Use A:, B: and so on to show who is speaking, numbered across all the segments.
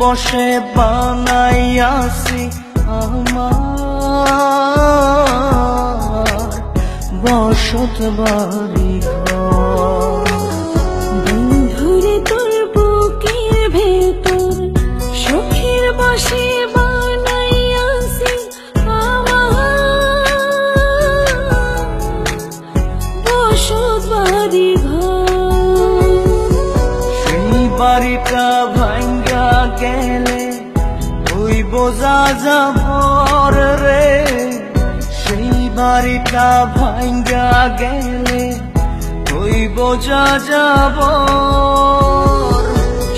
A: বসে বানাইয়াছি আমার বসত বাড়ি ঘর।
B: বন্ধুরে তোর বুকের ভেতর সুখের বসে বানাইয়াছি আমার বসত বাড়ি ঘর।
A: সেই বাড়িটা ভাঙ্গা গেলে ওই বোঝা যাবর রে, সেই বাড়িটা ভাঙ্গা গেলে ওই বোঝা যাবর।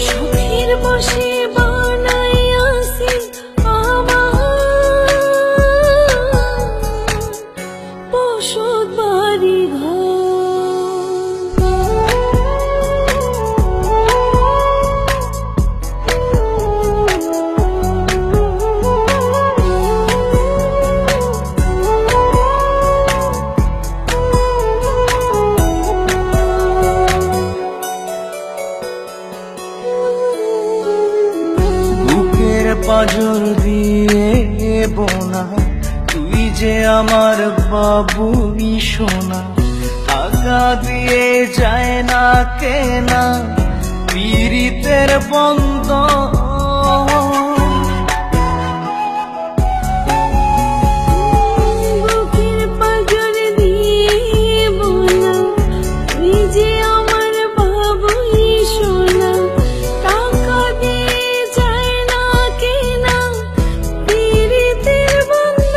B: সুখের বসে বানাইয়াছি আমার বসত বাড়ি ঘর।
A: পাজর দিয়ে বোনা তুই যে আমার বাবুই সোনা, টাকা দিয়ে যায় না কেনা পীড়িতের বন্ধ।
B: বুকের পাজর দিয়ে বোনা তুই যে আমার বাবুই সোনা, টাকা দিয়ে যায় না কেনা পীড়িতের বন্ধন।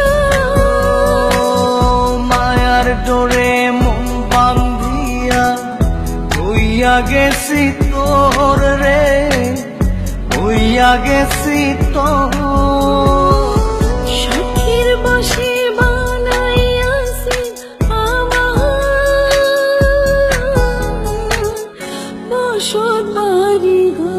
A: মায়ার ডোরে মন বান্ধিয়া হইয়া গেছি তোর রে, হইয়া গেছি তোর।
B: সুখের বসে বানাইয়াছি আমার বসত বাড়ি ঘর।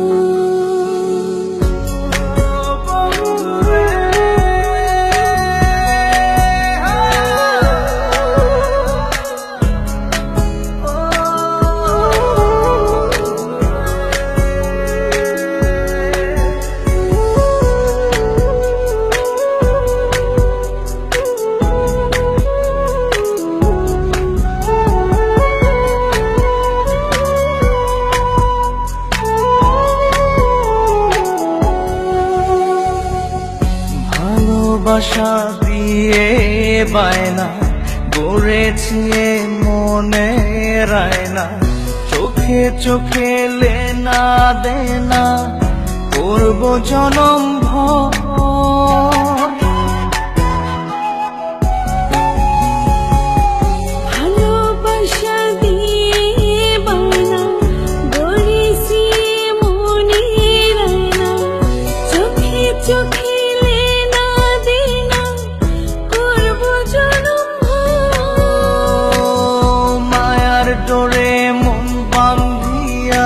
A: ভালোবাসা দিয়ে বায়না গড়েছি মনে রায়না, চোখে চোখে লেনা দেনা করব জনম ভর।
B: ভালোবাসা দিয়ে বানা গড়েছি মনে রায়না, চোখে চোখে লেনা দেনা করব জনম ভর।
A: মায়ার ডোরে মন বান্ধিয়া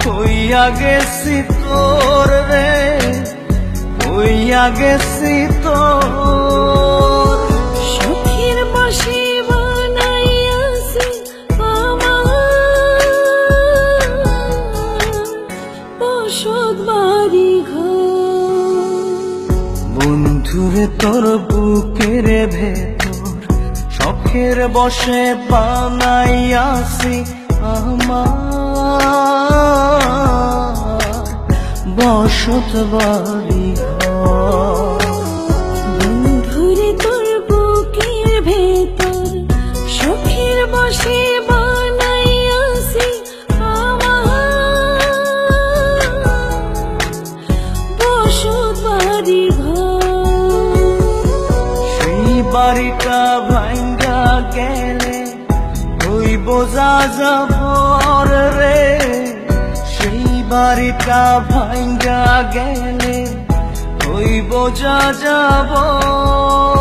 A: হইয়া গেছি তোর রে, হইয়া গেছি তোর।
B: সুখের বসে বানাইয়াছি আমার বসত বাড়ি ঘর।
A: বন্ধুরে তোর বুকের ভেতর শখের বসে বানাইয়াছি আমার বসত বাড়ি ঘর।
B: বন্ধুরে তোর বুকের ভেতর সুখের বসে বানাইয়াছি আমার বসত বাড়ি ঘর।
A: সেই বাড়িটা ভাঙ্গা গেলে ওই বোঝা যাবর রে, সেই বাড়িটা ভাঙ্গা গেলে ওই বোঝা যাবর।